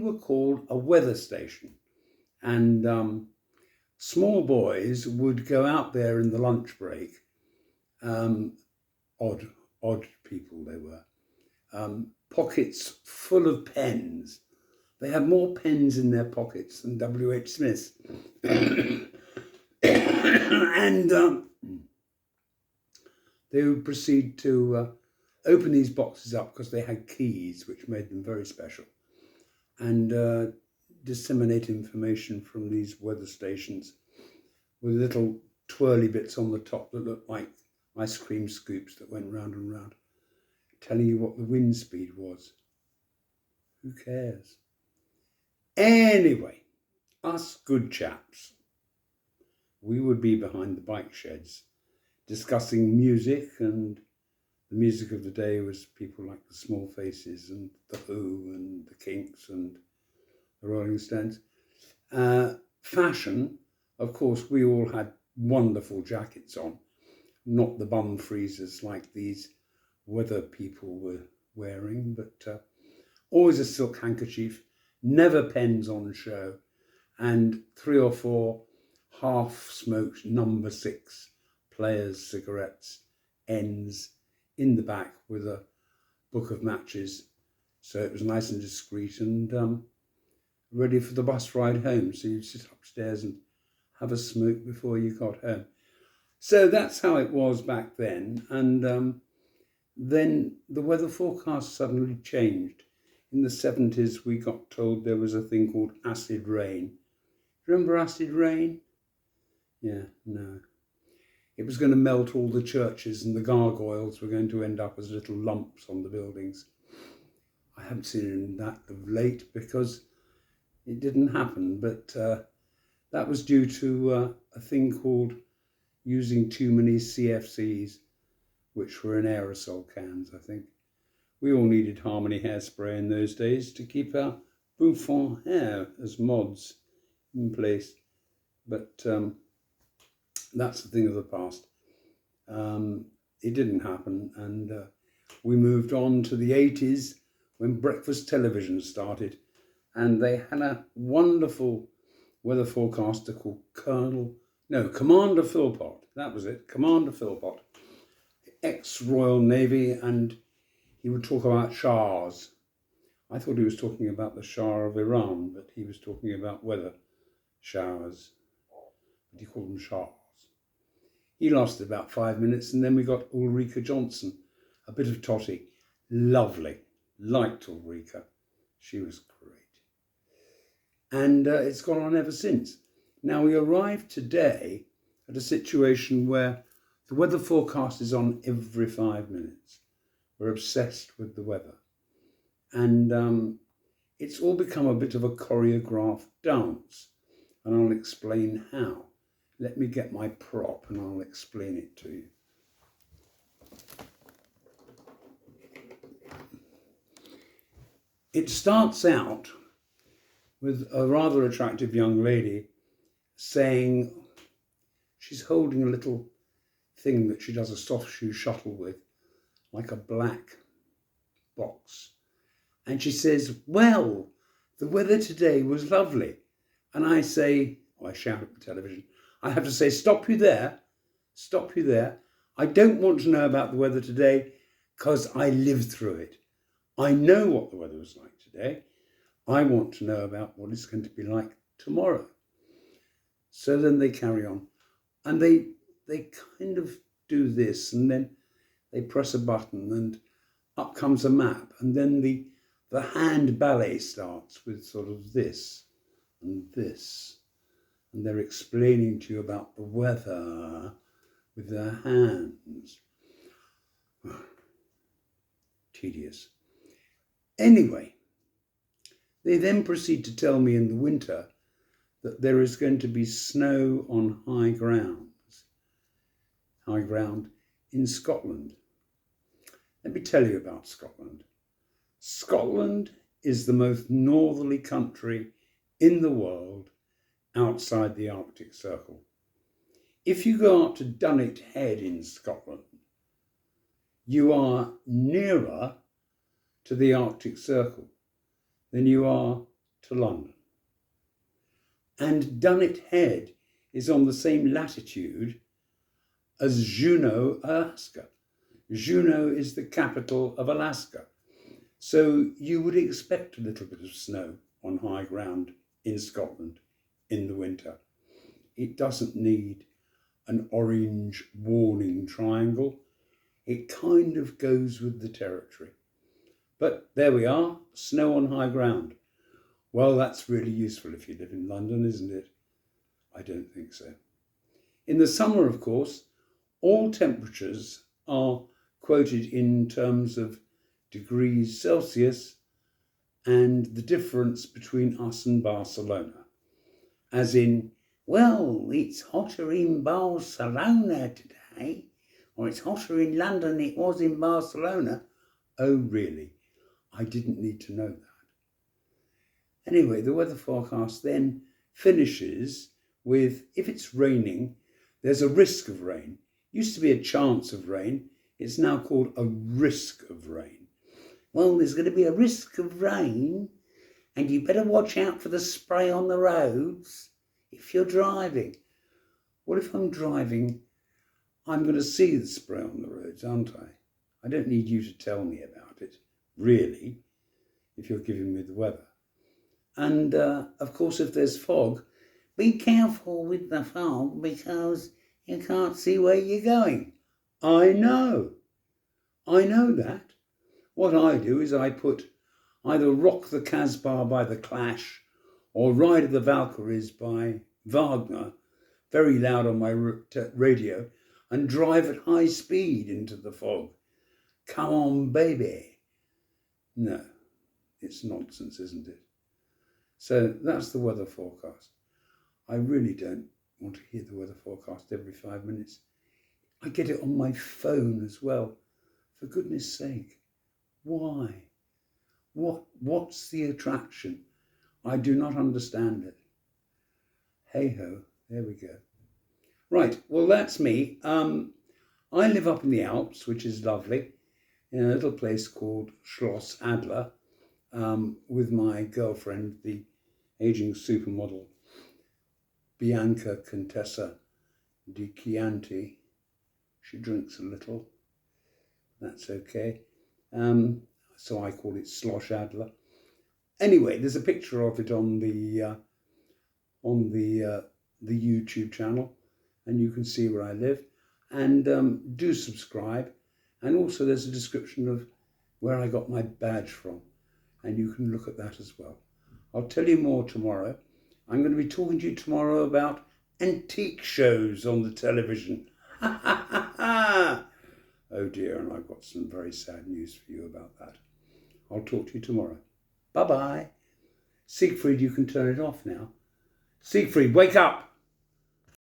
were called a weather station, and small boys would go out there in the lunch break. Um, odd people they were. Pockets full of pens. They had more pens in their pockets than W.H. Smith's. and they would proceed to open these boxes up because they had keys, which made them very special, and disseminate information from these weather stations with little twirly bits on the top that looked like ice cream scoops that went round and round, telling you what the wind speed was. Who cares? Anyway, us good chaps, we would be behind the bike sheds discussing music, and the music of the day was people like the Small Faces and the Who and the Kinks and the Rolling Stones. Fashion, of course, we all had wonderful jackets on, not the bum freezers like these weather people were wearing, but always a silk handkerchief, never pens on show, and 3 or 4 half-smoked number 6 players' cigarettes, ends in the back with a book of matches. So it was nice and discreet and ready for the bus ride home. So you'd sit upstairs and have a smoke before you got home. So that's how it was back then. And then the weather forecast suddenly changed. In the 70s, we got told there was a thing called acid rain. Remember acid rain? Yeah, no. It was going to melt all the churches and the gargoyles were going to end up as little lumps on the buildings. I haven't seen that of late because it didn't happen, but that was due to a thing called using too many CFCs, which were in aerosol cans, I think. We all needed Harmony hairspray in those days to keep our bouffant hair as mods in place, but that's a thing of the past. It didn't happen, and we moved on to the 80s when breakfast television started, and they had a wonderful weather forecaster called Commander Philpott. That was it, Commander Philpott, ex-Royal Navy, and he would talk about shahs. I thought he was talking about the Shah of Iran, but he was talking about weather showers. But he called them shahs. He lasted about 5 minutes, and then we got Ulrika Johnson, a bit of totty. Lovely. Liked Ulrika. She was great. And it's gone on ever since. Now, we arrived today at a situation where the weather forecast is on every 5 minutes. We're obsessed with the weather. And it's all become a bit of a choreographed dance. And I'll explain how. Let me get my prop and I'll explain it to you. It starts out with a rather attractive young lady saying she's holding a little thing that she does a soft shoe shuttle with, like a black box. And she says, well, the weather today was lovely. And I say, I shout at the television, I have to say, stop you there. I don't want to know about the weather today because I lived through it. I know what the weather was like today. I want to know about what it's going to be like tomorrow. So then they carry on, and they kind of do this, and then they press a button and up comes a map, and then the hand ballet starts with sort of this and this, and they're explaining to you about the weather with their hands. Tedious. Anyway, they then proceed to tell me in the winter that there is going to be snow on high ground in Scotland. Let me tell you about Scotland. Scotland is the most northerly country in the world outside the Arctic Circle. If you go up to Dunnet Head in Scotland, you are nearer to the Arctic Circle than you are to London. And Dunnet Head is on the same latitude as Juneau, Alaska. Juneau is the capital of Alaska. So you would expect a little bit of snow on high ground in Scotland in the winter. It doesn't need an orange warning triangle. It kind of goes with the territory. But there we are, snow on high ground. Well, that's really useful if you live in London, isn't it? I don't think so. In the summer, of course, all temperatures are quoted in terms of degrees Celsius and the difference between us and Barcelona. As in, well, it's hotter in Barcelona today, or it's hotter in London than it was in Barcelona. Oh, really? I didn't need to know that. Anyway, the weather forecast then finishes with, if it's raining, there's a risk of rain. Used to be a chance of rain. It's now called a risk of rain. Well, there's going to be a risk of rain, and you better watch out for the spray on the roads if you're driving. Well, if I'm driving, I'm going to see the spray on the roads, aren't I? I don't need you to tell me about it, really, if you're giving me the weather. And, of course, if there's fog, be careful with the fog because you can't see where you're going. I know that. What I do is I put either Rock the Casbah by The Clash or Ride of the Valkyries by Wagner very loud on my radio and drive at high speed into the fog. Come on, baby. No, it's nonsense, isn't it? So that's the weather forecast. I really don't want to hear the weather forecast every 5 minutes. I get it on my phone as well. For goodness sake, why? What's the attraction? I do not understand it. Hey ho, there we go. Right, well that's me. I live up in the Alps, which is lovely, in a little place called Schloss Adler, with my girlfriend, the aging supermodel Bianca Contessa di Chianti. She drinks a little. That's okay. So I call it Schloss Adler. Anyway, there's a picture of it on the YouTube channel, and you can see where I live. And do subscribe. And also there's a description of where I got my badge from, and you can look at that as well. I'll tell you more tomorrow. I'm going to be talking to you tomorrow about antique shows on the television. Oh dear, and I've got some very sad news for you about that. I'll talk to you tomorrow. Bye-bye. Siegfried, you can turn it off now. Siegfried, wake up!